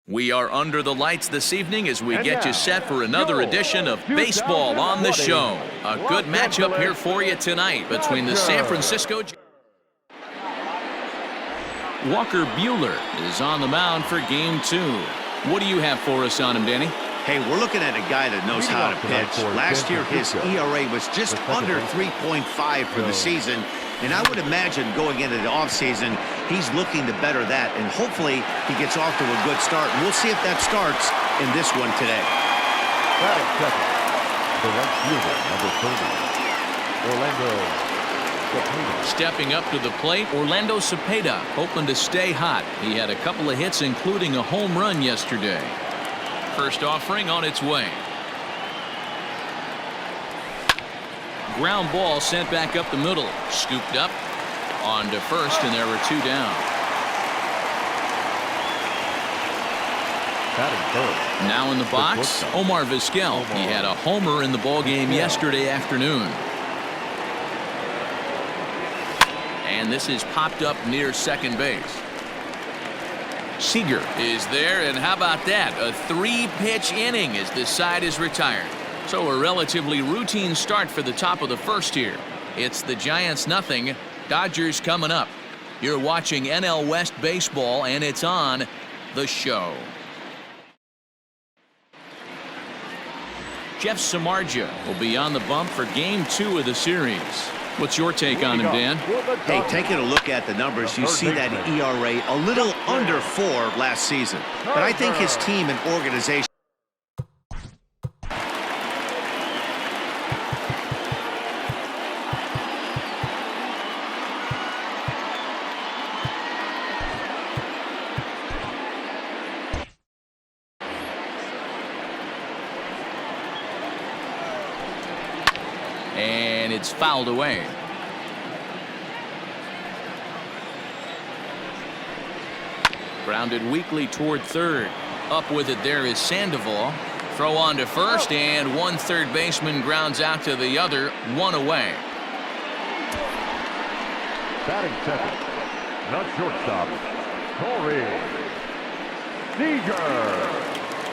We are under the lights this evening as we get you set for another edition of Baseball on the Show. A good matchup here for you tonight between the San Francisco Walker Buehler is on the mound for Game 2. What do you have for us on him, Danny? Hey, we're looking at a guy that knows how to pitch. Last year, his ERA was just under 3.5 for the season. And I would imagine going into the offseason, he's looking to better that. And hopefully, he gets off to a good start. And we'll see if that starts in this one today. Batting second, the right fielder, number 30, Orlando Cepeda. Stepping up to the plate, Orlando Cepeda, hoping to stay hot. He had a couple of hits, including a home run yesterday. First offering on its way. Ground ball sent back up the middle. Scooped up on to first, and there were two down. Now in the box, Omar Vizquel. He had a homer in the ballgame yesterday afternoon. And this is popped up near second base. Seager is there, and how about that? A 3-pitch inning as this side is retired. So a relatively routine start for the top of the first here. It's the Giants nothing, Dodgers coming up. You're watching NL West Baseball, and it's on the Show. Jeff Samardzija will be on the bump for Game 2 of the series. What's your take on him, Dan? Hey, taking a look at the numbers, you see that ERA a little under 4 last season. But I think his team and organization and it's fouled away. Grounded weakly toward third. Up with it there is Sandoval. Throw on to first, and one third baseman grounds out to the other, one away. Batting second, not shortstop, Corey Seager.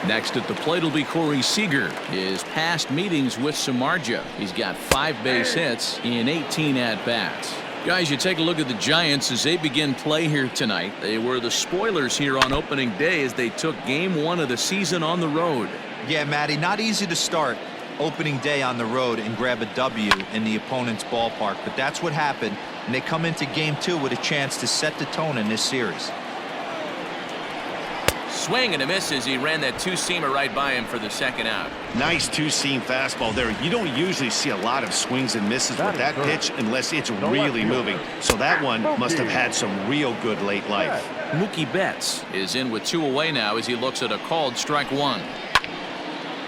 Next at the plate will be Corey Seager. His past meetings with Samardzija, he's got 5 base hits in 18 at-bats. Guys, you take a look at the Giants as they begin play here tonight. They were the spoilers here on opening day as they took Game 1 of the season on the road. Yeah, Matty, not easy to start opening day on the road and grab a W in the opponent's ballpark, but that's what happened, and they come into Game 2 with a chance to set the tone in this series. Swing and a miss as he ran that two-seamer right by him for the second out. Nice two-seam fastball there. You don't usually see a lot of swings and misses with that pitch unless it's really moving. So that one must have had some real good late life. Mookie Betts is in with 2 away now as he looks at a called strike 1.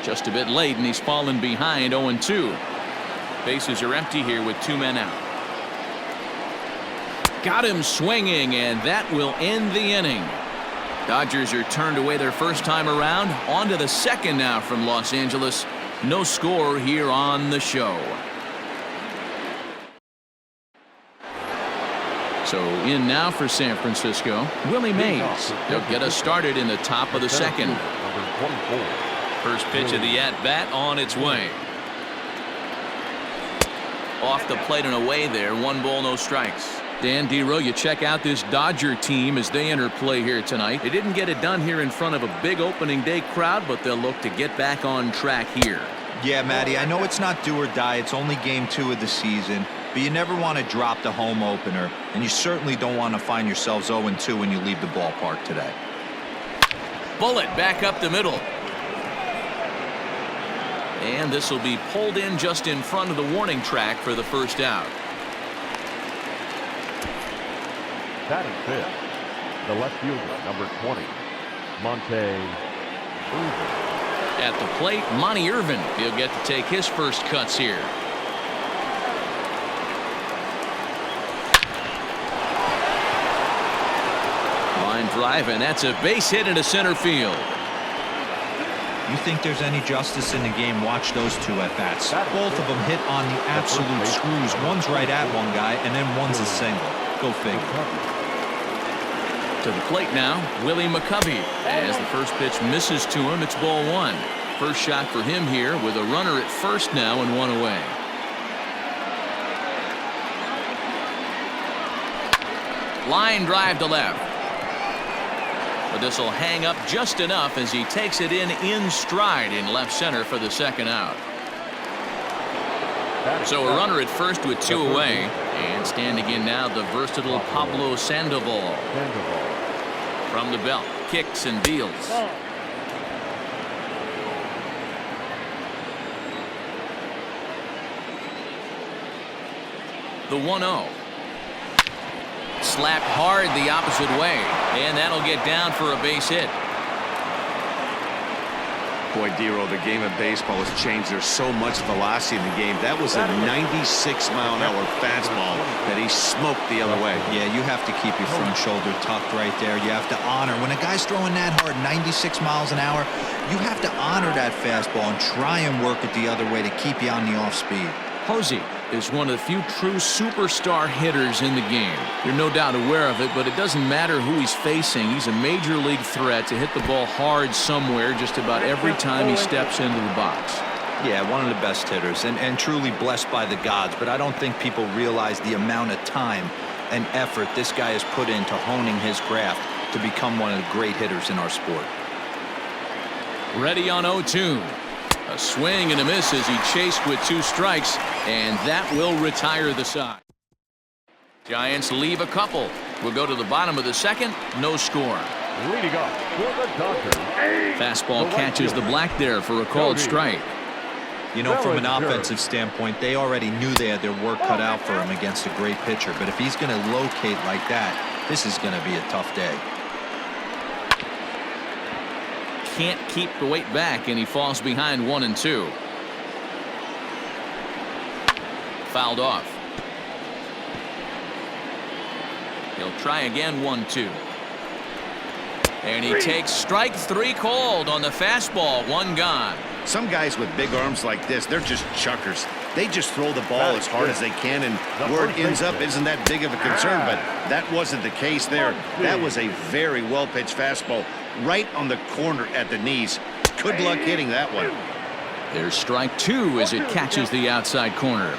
Just a bit late, and he's fallen behind 0-2. Bases are empty here with 2 men out. Got him swinging, and that will end the inning. Dodgers are turned away their first time around. On to the second now from Los Angeles. No score here on the Show. So in now for San Francisco, Willie Mays. They'll get us started in the top of the second. First pitch of the at-bat on its way. Off the plate and away there. 1 ball, no strikes. Dan Dero, you check out this Dodger team as they enter play here tonight. They didn't get it done here in front of a big opening day crowd, but they'll look to get back on track here. Yeah, Matty, I know it's not do or die. It's only Game 2 of the season, but you never want to drop the home opener, and you certainly don't want to find yourselves 0-2 when you leave the ballpark today. Bullet back up the middle. And this will be pulled in just in front of the warning track for the first out. Batting fifth, the left fielder, number 20, Monte Irvin. At the plate, Monte Irvin. He'll get to take his first cuts here. Line drive, and that's a base hit into center field. You think there's any justice in the game? Watch those 2 at-bats. Both of them hit on the absolute screws. One's right at one guy, and then one's a single. Go figure. To the plate now, Willie McCovey. As the first pitch misses to him, it's ball one. First shot for him here with a runner at first now and one away. Line drive to left. But this will hang up just enough as he takes it in stride in left center for the second out. So a runner at first with two away. And standing in now, the versatile Pablo Sandoval. From the belt, kicks and deals. The 1-0. Slapped hard the opposite way, and that'll get down for a base hit. Boy, Dero, the game of baseball has changed. There's so much velocity in the game. That was a 96-mile-an-hour fastball that he smoked the other way. Yeah, you have to keep your front shoulder tucked right there. You have to honor. When a guy's throwing that hard, 96 miles an hour, you have to honor that fastball and try and work it the other way to keep you on the off speed. Posey is one of the few true superstar hitters in the game. You're no doubt aware of it, but it doesn't matter who he's facing. He's a major league threat to hit the ball hard somewhere just about every time he steps into the box. Yeah, one of the best hitters and truly blessed by the gods, but I don't think people realize the amount of time and effort this guy has put into honing his craft to become one of the great hitters in our sport. Ready on 0-2. A swing and a miss as he chased with two strikes, and that will retire the side. Giants leave a couple. We'll go to the bottom of the second. No score. Leading up for the Dodgers. Fastball catches the black there for a called strike. You know, from an offensive standpoint, they already knew they had their work cut out for him against a great pitcher. But if he's going to locate like that, this is going to be a tough day. Can't keep the weight back, and he falls behind 1-2. Fouled off. He'll try again. 1-2. And he takes strike three called on the fastball. One gone. Some guys with big arms like this, they're just chuckers. They just throw the ball as hard as they can, and where it ends up isn't that big of a concern, but that wasn't the case there. That was a very well-pitched fastball right on the corner at the knees. Good luck hitting that one. There's strike two as it catches the outside corner.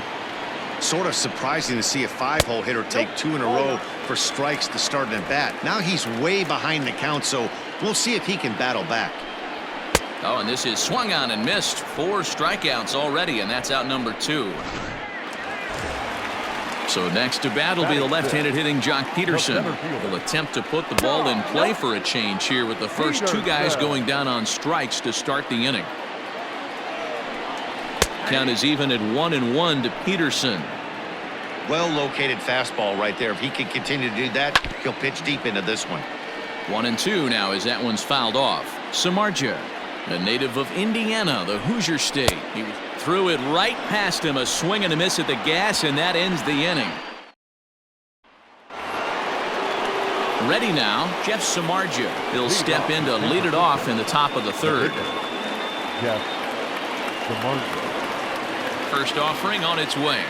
Sort of surprising to see a five-hole hitter take two in a row for strikes to start an at-bat. Now he's way behind the count, so we'll see if he can battle back. Oh, and this is swung on and missed. 4 strikeouts already, and that's out number 2. So next to bat will be the left-handed hitting Jock Peterson. He'll attempt to put the ball in play for a change here with the first 2 guys going down on strikes to start the inning. Count is even at 1-1 to Peterson. Well-located fastball right there. If he can continue to do that, he'll pitch deep into this one. 1-2 now as that one's fouled off. Samardzija, a native of Indiana, the Hoosier State. He threw it right past him, a swing and a miss at the gas, and that ends the inning. Ready now, Jeff Samardzija. He'll step in to lead it off in the top of the 3rd. Jeff Samardzija. First offering on its way.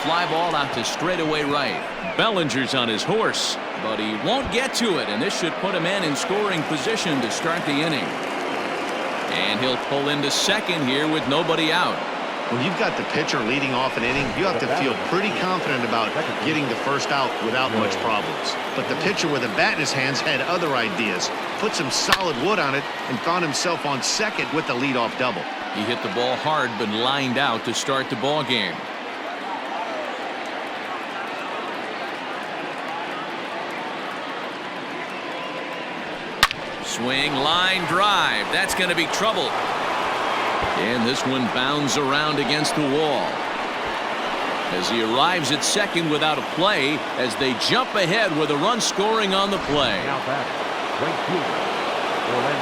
Fly ball out to straightaway right. Bellinger's on his horse, but he won't get to it, and this should put him in scoring position to start the inning. And he'll pull into second here with nobody out. When you've got the pitcher leading off an inning, you have to feel pretty confident about getting the first out without much problems. But the pitcher with a bat in his hands had other ideas. Put some solid wood on it and found himself on second with the leadoff double. He hit the ball hard but lined out to start the ball game. Swing, line drive. That's going to be trouble. And this one bounds around against the wall. As he arrives at second without a play, as they jump ahead with a run scoring on the play.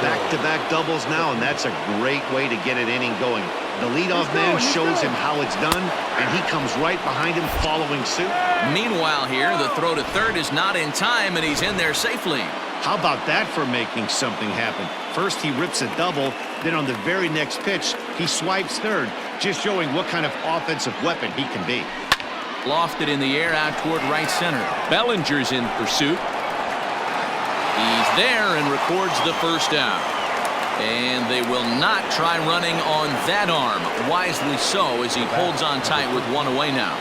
Back-to-back doubles now, and that's a great way to get an inning going. The leadoff man shows him how it's done, and he comes right behind him following suit. Meanwhile here, the throw to third is not in time, and he's in there safely. How about that for making something happen? First he rips a double, then on the very next pitch he swipes third, just showing what kind of offensive weapon he can be. Lofted in the air out toward right center. Bellinger's in pursuit. He's there and records the first out. And they will not try running on that arm. Wisely so, as he holds on tight with one away now.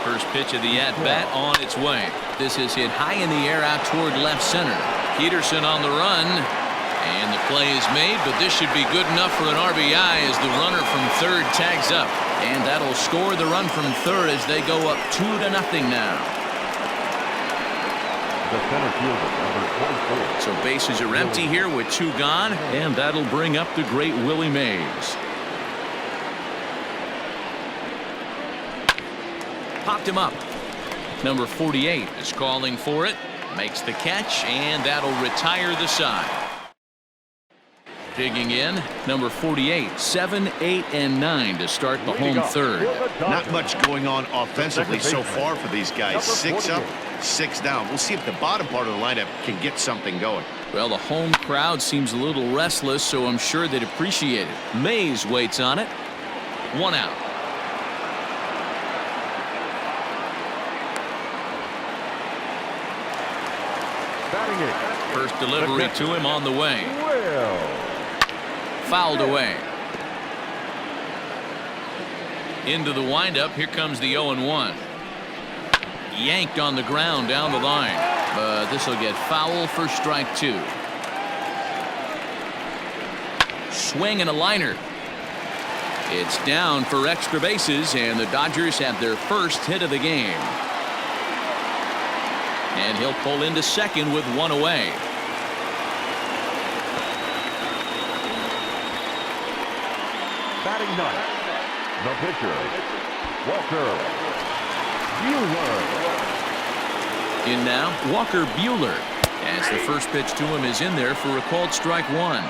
First pitch of the at-bat on its way. This is hit high in the air out toward left center. Peterson on the run. And the play is made, but this should be good enough for an RBI as the runner from third tags up. And that'll score the run from third as they go up 2-0 now. The center fielder, number 24. So bases are empty here with 2 gone, and that'll bring up the great Willie Mays. Popped him up. Number 48 is calling for it. Makes the catch, and that'll retire the side. Digging in, number 48, 7, 8, and 9 to start the home third. Not much going on offensively so far for these guys. 6 up, 6 down. We'll see if the bottom part of the lineup can get something going. Well, the home crowd seems a little restless, so I'm sure they'd appreciate it. Mays waits on it. 1 out. First delivery to him on the way. Fouled away. Into the windup. Here comes the 0-1. Yanked on the ground down the line. But this will get foul for strike 2. Swing and a liner. It's down for extra bases, and the Dodgers have their first hit of the game. And he'll pull into second with 1 away. Batting ninth, the pitcher, Walker Buehler. In now, Walker Buehler, as the first pitch to him is in there for a called strike 1.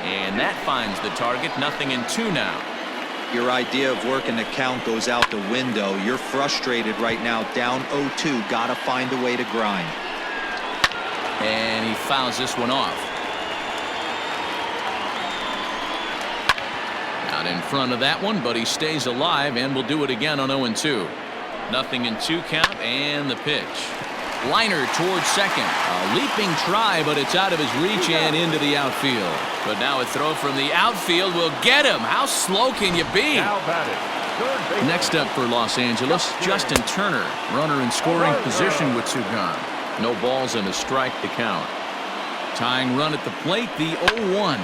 And that finds the target. 0-2 now. Your idea of working the count goes out the window. You're frustrated right now, down 0-2. Got to find a way to grind. And he fouls this one off. Out in front of that one, but he stays alive and will do it again on 0-2. 0-2 count, and the pitch. Liner towards second. A leaping try, but it's out of his reach and into the outfield. But now a throw from the outfield will get him. How slow can you be? Next up for Los Angeles, Justin Turner. Runner in scoring position with 2 gone. No balls and a strike to count. Tying run at the plate, the 0-1.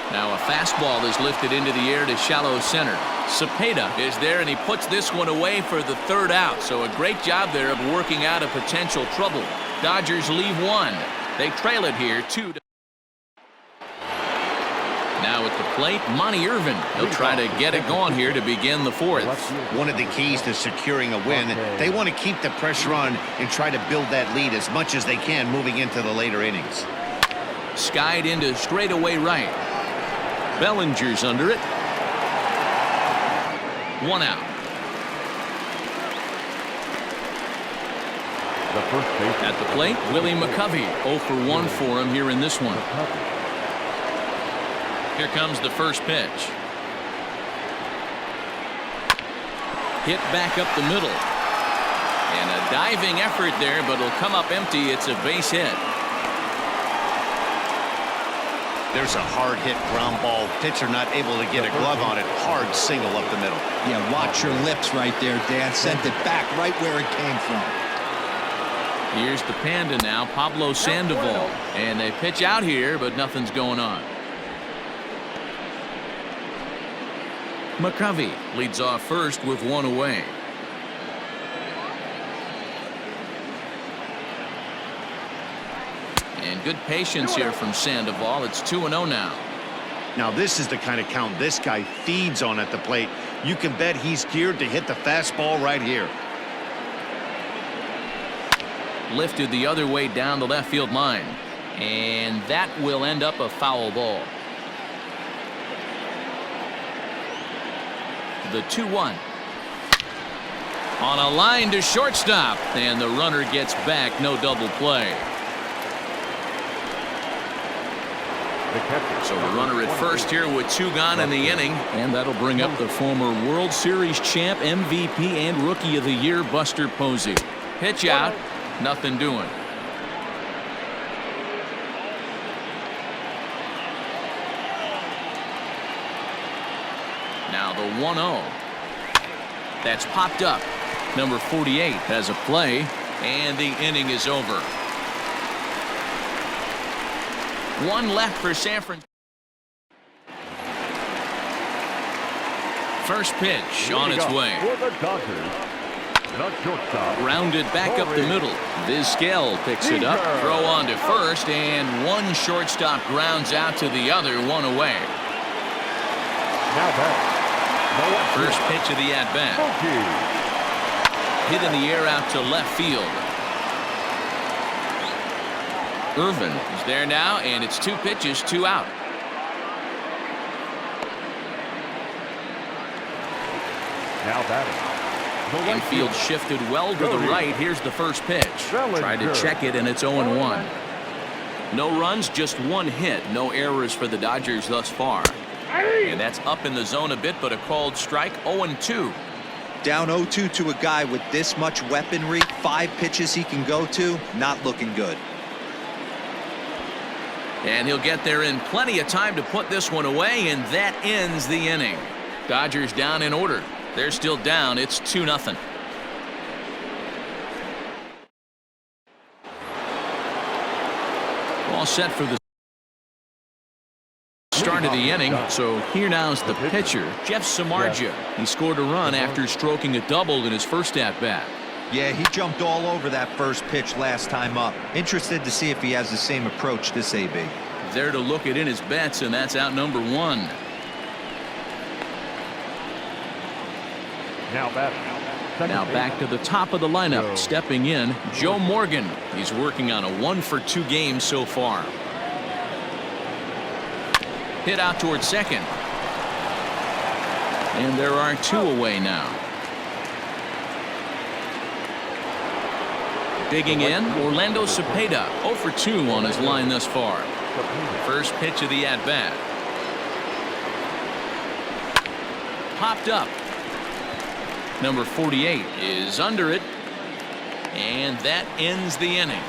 Now a fastball is lifted into the air to shallow center. Cepeda is there, and he puts this one away for the 3rd out. So a great job there of working out a potential trouble. Dodgers leave 1. They trail it here 2. Now at the plate, Monty Irvin. He'll try to get it going here to begin the 4th. One of the keys to securing a win, they want to keep the pressure on and try to build that lead as much as they can moving into the later innings. Skied into straightaway right. Bellinger's under it. 1 out. At the plate, Willie McCovey. 0 for 1 for him here in this one. Here comes the first pitch. Hit back up the middle. And a diving effort there, but it'll come up empty. It's a base hit. There's a hard hit ground ball. Pitcher not able to get a glove on it. Hard single up the middle. Yeah, watch your lips right there, Dan. Sent it back right where it came from. Here's the Panda now, Pablo Sandoval. And they pitch out here, but nothing's going on. McCovey leads off first with 1 away. And good patience here from Sandoval. It's 2-0 now. Now this is the kind of count this guy feeds on at the plate. You can bet he's geared to hit the fastball right here. Lifted the other way down the left field line. And that will end up a foul ball. The 2-1. On a line to shortstop. And the runner gets back. No double play. The catcher. So the runner at first here with 2 gone in the inning, and that'll bring up the former World Series champ, MVP, and Rookie of the Year, Buster Posey. Pitch out, nothing doing. Now the 1-0. That's popped up. Number 48 has a play, and the inning is over. 1 left for San Francisco. First pitch on its way. For the Dodgers, the shortstop. Rounded back up the middle. Vizquel picks it up. Throw on to first, and 1 shortstop grounds out to the other, 1 away. Now back. First pitch of the at-bat. Hit in the air out to left field. Irvin is there now, and it's 2 pitches, 2 out. Now batting. Infield shifted well to the right. Here's the first pitch. Tried to check it, and it's 0-1. No runs, just 1 hit. No errors for the Dodgers thus far. And that's up in the zone a bit, but a called strike. 0-2. Down 0-2 to a guy with this much weaponry, 5 pitches he can go to, not looking good. And he'll get there in plenty of time to put this one away, and that ends the inning. Dodgers down in order. They're still down. It's 2-0. All set for the start of the inning. So here now is the pitcher, Jeff Samardzija. He scored a run after stroking a double in his first at-bat. Yeah, he jumped all over that first pitch last time up. Interested to see if he has the same approach this AB. There to look it in his bets, and that's out number 1. Now batting. Now back to the top of the lineup. Stepping in, Joe Morgan. He's working on a 1-for-2 game so far. Hit out towards second. And there are 2 away now. Digging in, Orlando Cepeda. 0-for-2 on his line thus far. First pitch of the at-bat. Popped up. Number 48 is under it. And that ends the inning.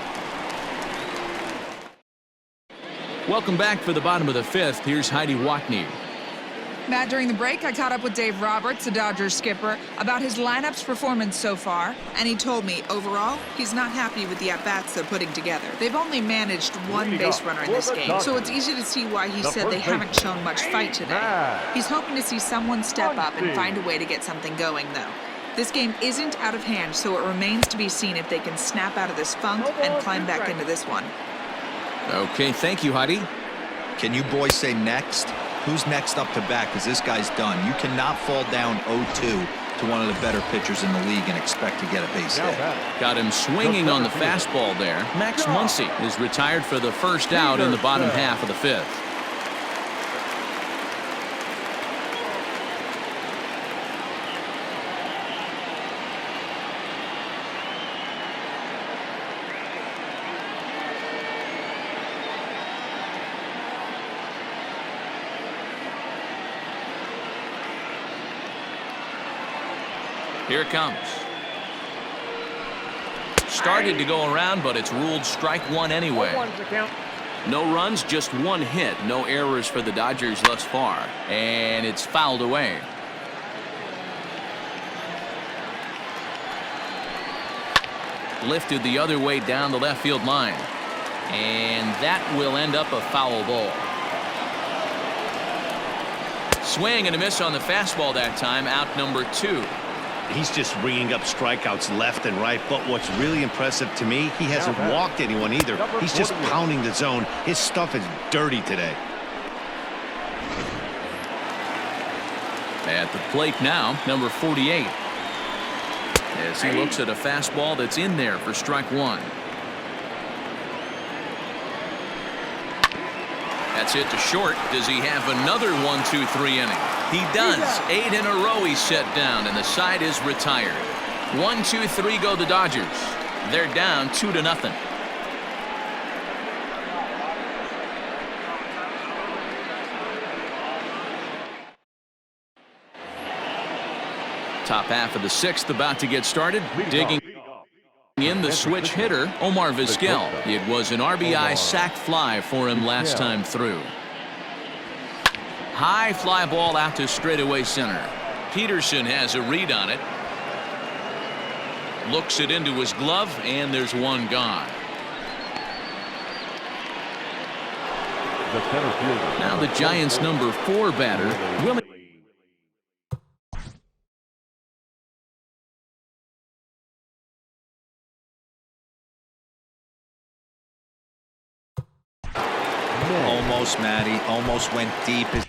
Welcome back for the bottom of the 5th. Here's Heidi Watney. Matt, during the break, I caught up with Dave Roberts, the Dodgers skipper, about his lineup's performance so far, and he told me, overall, he's not happy with the at-bats they're putting together. They've only managed 1 base runner in this game, so it's easy to see why he said they haven't shown much fight today. He's hoping to see someone step up and find a way to get something going, though. This game isn't out of hand, so it remains to be seen if they can snap out of this funk and climb back into this one. Okay, thank you, Heidi. Can you boys say next? Who's next up to bat? Because this guy's done. You cannot fall down 0-2 to one of the better pitchers in the league and expect to get a base hit. Got him swinging on the fastball there. Max Muncy is retired for the first out in the bottom half of the 5th. Here it comes. Started to go around, but it's ruled strike 1 anyway. No runs, just 1 hit. No errors for the Dodgers thus far. And it's fouled away. Lifted the other way down the left field line. And that will end up a foul ball. Swing and a miss on the fastball that time. Out number 2. He's just ringing up strikeouts left and right, but what's really impressive to me, he hasn't walked anyone either. He's just pounding the zone. His stuff is dirty today. At the plate now, number 48. As he looks at a fastball that's in there for strike 1. That's hit to short. Does he have another 1-2-3 inning? He does. 8 in a row he's set down, and the side is retired. 1-2-3 go the Dodgers. They're down 2-0. Top half of the sixth about to get started. Digging in the switch hitter, Omar Vizquel. It was an RBI sac fly for him last time through. High fly ball out to straightaway center. Peterson has a read on it. Looks it into his glove, and there's one gone. Now the Giants' number 4 batter, Willie. Almost, Matty. Almost went deep. His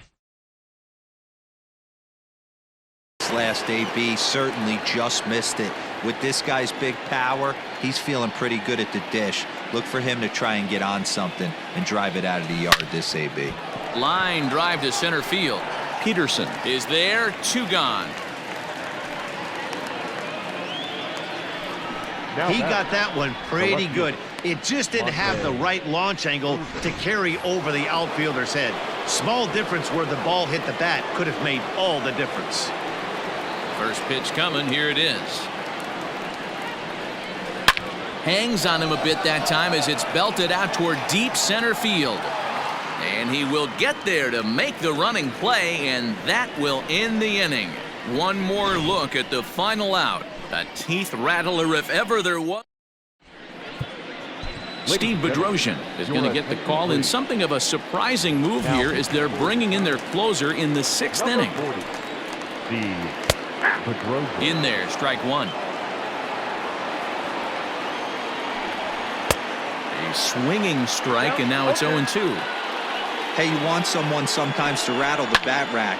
last AB certainly just missed it. With this guy's big power, he's feeling pretty good at the dish. Look for him to try and get on something and drive it out of the yard this AB. Line drive to center field. Peterson is there. 2 gone. He got that one pretty good. It just didn't have the right launch angle to carry over the outfielder's head. Small difference where the ball hit the bat could have made all the difference. First pitch coming. Here it is. Hangs on him a bit that time as it's belted out toward deep center field. And he will get there to make the running play, and that will end the inning. One more look at the final out. A teeth rattler if ever there was. Steve Bedrosian is going to get the call in something of a surprising move here as they're bringing in their closer in the 6th inning. In there, strike 1. A swinging strike, and now it's 0-2. Hey, you want someone sometimes to rattle the bat rack,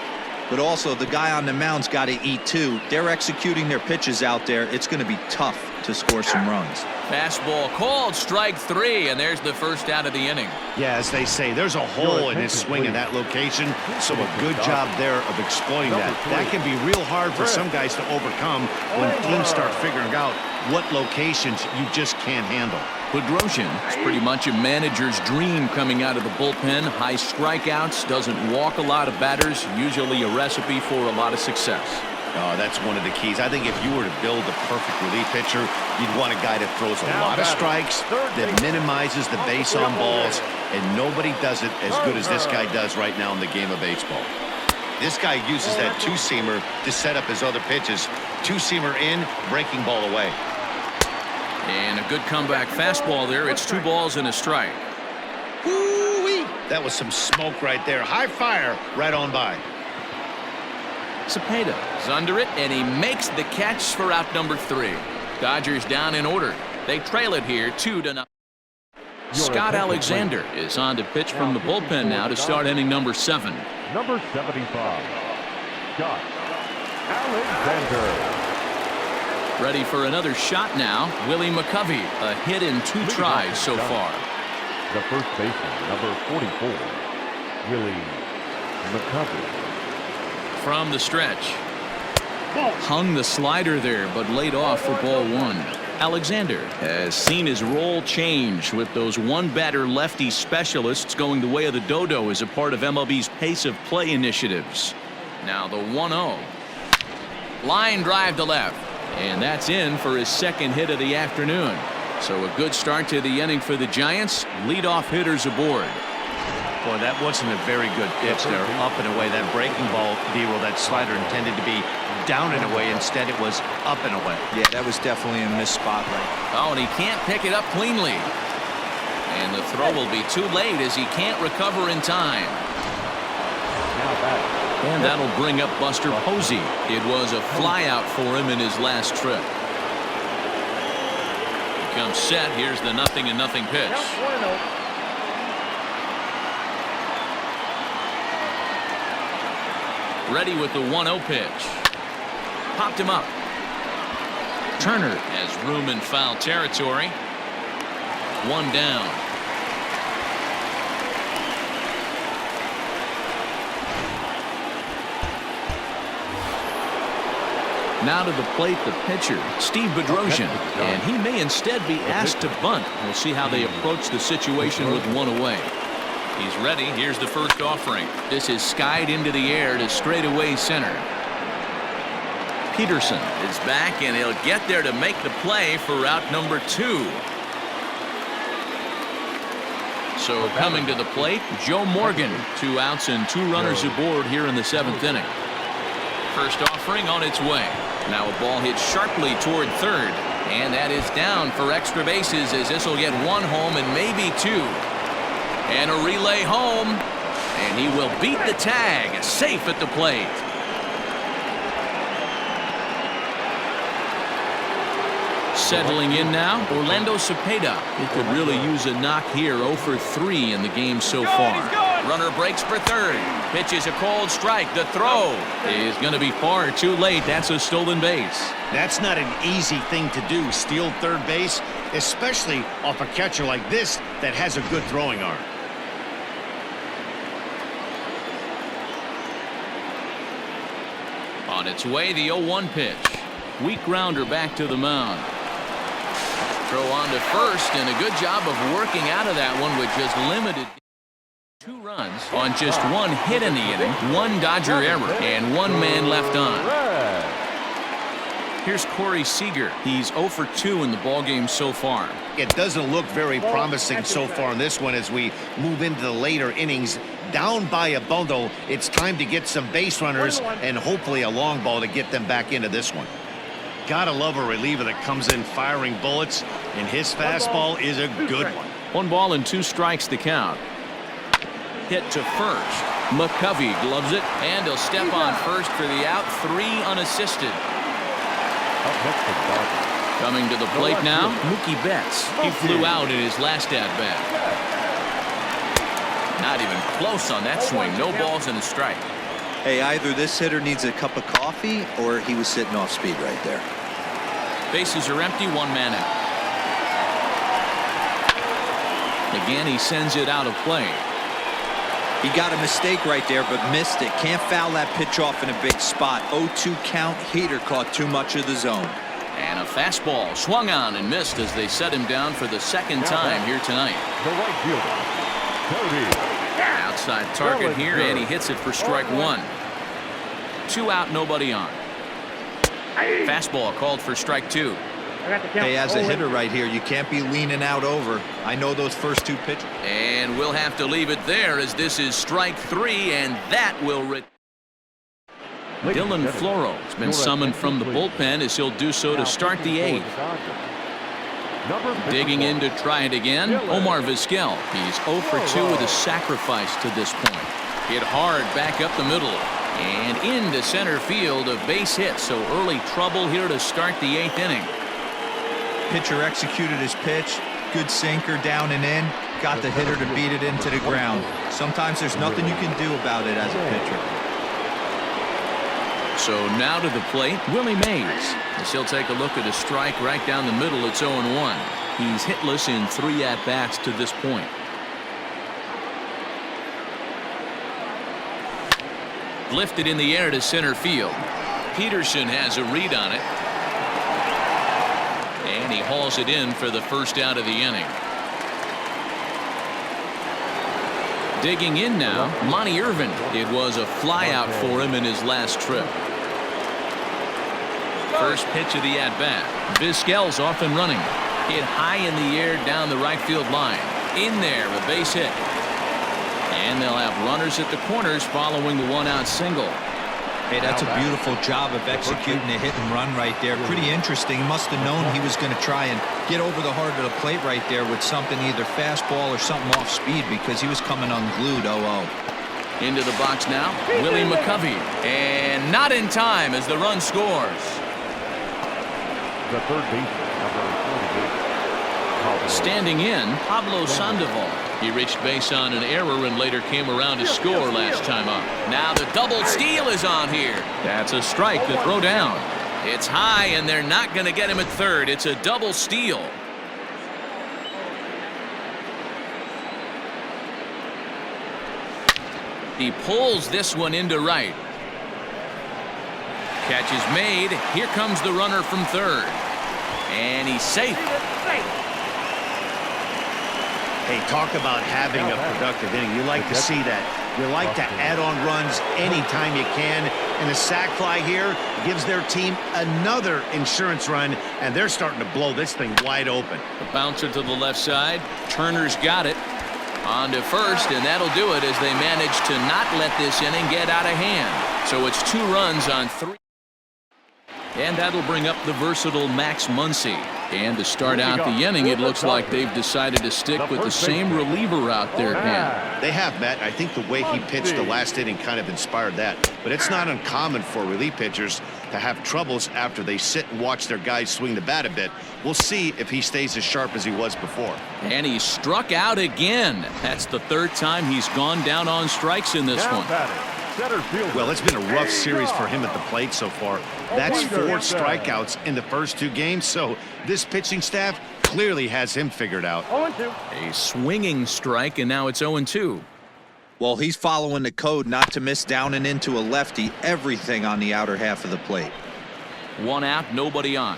but also the guy on the mound's got to eat too. They're executing their pitches out there. It's going to be tough to score some runs. Fastball called, strike 3, and there's the first out of the inning. Yeah, as they say, there's a hole in his swing in that location, so a good job there of exploiting that. That can be real hard for some guys to overcome when teams start figuring out what locations you just can't handle. Bedrosian is pretty much a manager's dream coming out of the bullpen. High strikeouts, doesn't walk a lot of batters, usually a recipe for a lot of success. Oh, that's one of the keys. I think if you were to build a perfect relief pitcher, you'd want a guy that throws a lot of strikes, that minimizes the base on balls, and nobody does it as good as this guy does right now in the game of baseball. This guy uses that 2-seamer to set up his other pitches. 2-seamer in, breaking ball away. And a good comeback fastball there. It's 2 balls and a strike. Woo-wee! That was some smoke right there. High fire right on by. Cepeda is under it, and he makes the catch for out number 3. Dodgers down in order. They trail it here 2-0. Scott Alexander is on to pitch from the bullpen now to start inning number 7. Number 75, Scott Alexander. Ready for another shot now. Willie McCovey, a hit in 2 tries so far. The first baseman, number 44, Willie McCovey. From the stretch. Hung the slider there, but laid off for ball 1. Alexander has seen his role change with those 1-batter lefty specialists going the way of the dodo as a part of MLB's pace of play initiatives. Now the 1-0. Line drive to left. And that's in for his 2nd hit of the afternoon. So a good start to the inning for the Giants. Leadoff hitters aboard. Boy, that wasn't a very good pitch there. Up and away. That breaking ball, D-roll, that slider intended to be down and away. Instead, it was up and away. Yeah, that was definitely a missed spot right. Oh, and he can't pick it up cleanly. And the throw will be too late as he can't recover in time. And that'll bring up Buster Posey. It was a flyout for him in his last trip. He comes set. Here's the 0-0 pitch. Ready with the 1-0 pitch. Popped him up. Turner has room in foul territory. 1 down. Now to the plate, the pitcher, Steve Bedrosian, and he may instead be asked to bunt. We'll see how they approach the situation with 1 away. He's ready. Here's the first offering. This is skied into the air to straightaway center. Peterson is back, and he'll get there to make the play for out number 2. So coming to the plate, Joe Morgan. 2 outs and 2 runners aboard here in the 7th inning. First offering on its way. Now a ball hit sharply toward third, and that is down for extra bases, as this will get 1 home and maybe 2. And a relay home, and he will beat the tag, safe at the plate. Settling in now, Orlando Cepeda. He could really use a knock here. 0 for 3 in the game so far. Runner breaks for third. Pitches a cold strike. The throw is going to be far too late. That's a stolen base. That's not an easy thing to do, steal third base, especially off a catcher like this that has a good throwing arm. On its way, the 0-1 pitch. Weak grounder back to the mound. Throw on to first, and a good job of working out of that one with just limited 2 runs on just 1 hit in the inning, 1 Dodger error, and 1 man left on. Here's Corey Seager. He's 0 for 2 in the ballgame so far. It doesn't look very promising so far in this one as we move into the later innings. Down by a bundle, it's time to get some base runners and hopefully a long ball to get them back into this one. Gotta love a reliever that comes in firing bullets, and his fastball is a good one. 1 ball and 2 strikes to count. Hit to first. McCovey gloves it, and he'll step on first for the out. 3 unassisted. Coming to the plate now, Mookie Betts. He flew out in his last at-bat. Not even close on that swing. No balls and a strike. Hey, either this hitter needs a cup of coffee or he was sitting off speed right there. Bases are empty, 1 man out. Again, he sends it out of play. He got a mistake right there, but missed it. Can't foul that pitch off in a big spot. 0-2 count. Heater caught too much of the zone. And a fastball swung on and missed as they set him down for the 2nd time here tonight. The right fielder, Cody. Outside target here, and he hits it for strike 1. 2 out, nobody on. Fastball called for strike 2. Hey, as a hitter right here, you can't be leaning out over. I know those first 2 pitches. And we'll have to leave it there as this is strike 3, and that will Dylan Floro has been summoned from the bullpen as he'll do so to start the 8th. Digging in to try it again, Omar Vizquel. He's 0 for 2 with a sacrifice to this point. Hit hard back up the middle and into center field, a base hit. So early trouble here to start the 8th inning. Pitcher executed his pitch. Good sinker down and in. Got the hitter to beat it into the ground. Sometimes there's nothing you can do about it as a pitcher. So now to the plate, Willie Mays. As he'll take a look at a strike right down the middle. It's 0-1. He's hitless in 3 at-bats to this point. Lifted in the air to center field. Peterson has a read on it. And he hauls it in for the first out of the inning. Digging in now, Monty Irvin. It was a flyout for him in his last trip. First pitch of the at-bat. Vizquel's off and running. Hit high in the air down the right field line. In there, a base hit. And they'll have runners at the corners following the 1-out single. Hey, that's a beautiful job of executing a hit and run right there. Pretty interesting. He must have known he was going to try and get over the heart of the plate right there with something, either fastball or something off speed, because he was coming unglued. 0-0. Into the box now, Willie McCovey. And not in time as the run scores. The third baseman, number 48. Standing in, Pablo Sandoval. He reached base on an error and later came around to score last time up. Now the double steal is on here. That's a strike to throw down. It's high, and they're not going to get him at third. It's a double steal. He pulls this one into right. Catch is made. Here comes the runner from third. And he's safe. Hey, talk about having a productive inning. You like to see that. You like to add on runs anytime you can, and the sac fly here gives their team another insurance run, and they're starting to blow this thing wide open. The bouncer to the left side. Turner's got it. On to first, and that'll do it as they manage to not let this inning get out of hand. So it's 2 runs on 3. And that'll bring up the versatile Max Muncy. And to start out the inning, it looks like they've decided to stick with the same reliever out there, Ken. They have, Matt. I think the way he pitched the last inning kind of inspired that. But it's not uncommon for relief pitchers to have troubles after they sit and watch their guys swing the bat a bit. We'll see if he stays as sharp as he was before. And he struck out again. That's the 3rd time he's gone down on strikes in this one. Well, it's been a rough series for him at the plate so far. That's 4 strikeouts in the first 2 games, so this pitching staff clearly has him figured out. A swinging strike, and now it's 0-2. Well, he's following the code not to miss down and into a lefty, everything on the outer half of the plate. 1 out, nobody on.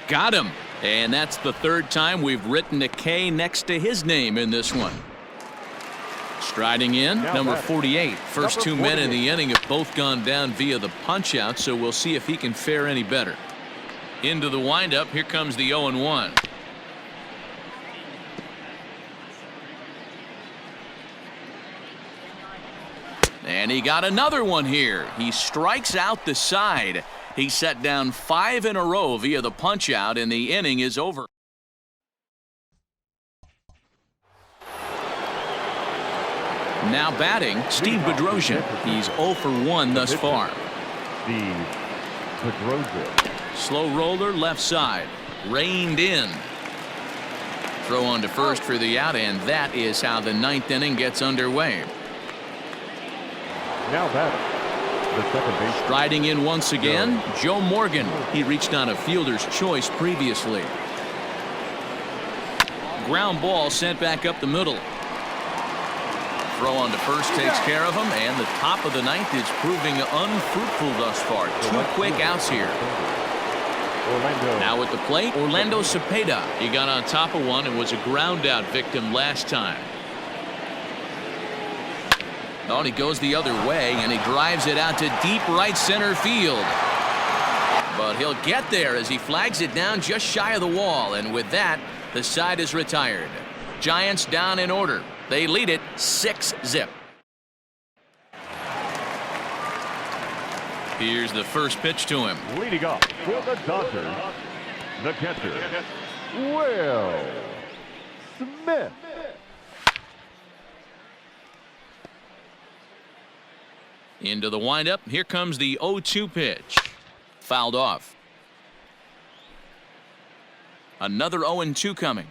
Got him. And that's the 3rd time we've written a K next to his name in this one. Striding in, number 48. First 2 men in the inning have both gone down via the punch-out, so we'll see if he can fare any better. Into the windup, here comes the 0-1. And he got another one here. He strikes out the side. He set down 5 in a row via the punch-out, and the inning is over. Now batting, Steve Bedrosian. He's 0 for 1 thus far. Steve Bedrosian. Slow roller left side. Reined in. Throw on to first for the out, and that is how the 9th inning gets underway. Now batting, the second base. Striding in once again, Joe Morgan. He reached on a fielder's choice previously. Ground ball sent back up the middle. Throw on to first takes care of him, and the top of the 9th is proving unfruitful thus far. 2 quick outs here. Now at the plate, Orlando Cepeda. He got on top of one and was a ground out victim last time. Oh, he goes the other way, and he drives it out to deep right center field. But he'll get there as he flags it down just shy of the wall, and with that, the side is retired. Giants down in order. They lead it 6-0. Here's the first pitch to him. Leading off for the Dodgers, the catcher, Will Smith. Into the windup. Here comes the 0-2 pitch. Fouled off. Another 0-2 coming.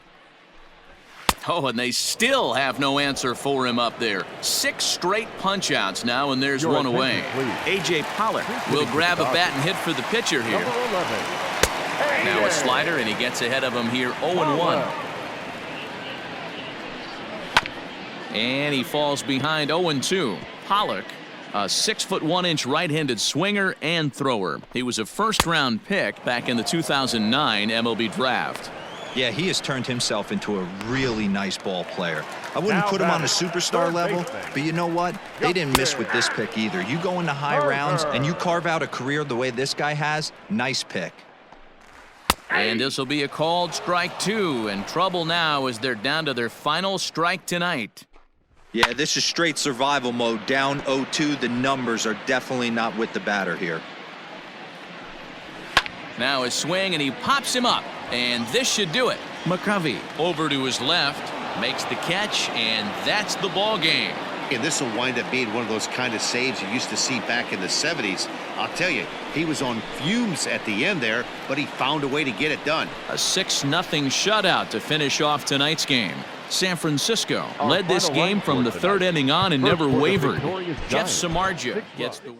Oh, and they still have no answer for him up there. 6 straight punch-outs now, and there's one away. A.J. Pollock will grab a bat and hit for the pitcher here. Now a slider, and he gets ahead of him here, 0-1. And he falls behind 0-2. Pollock, a 6'1" right-handed swinger and thrower. He was a first-round pick back in the 2009 MLB draft. Yeah, he has turned himself into a really nice ball player. I wouldn't put him on a superstar level, but you know what? They didn't miss with this pick either. You go into high rounds and you carve out a career the way this guy has, nice pick. And this will be a called strike 2, and trouble now as they're down to their final strike tonight. Yeah, this is straight survival mode. Down 0-2, the numbers are definitely not with the batter here. Now his swing, and he pops him up, and this should do it. McCovey over to his left, makes the catch, and that's the ball game. And this will wind up being one of those kind of saves you used to see back in the 70s. I'll tell you, he was on fumes at the end there, but he found a way to get it done. A 6-0 shutout to finish off tonight's game. San Francisco led this game from the 3rd inning on and never wavered. Jeff Samardzija gets the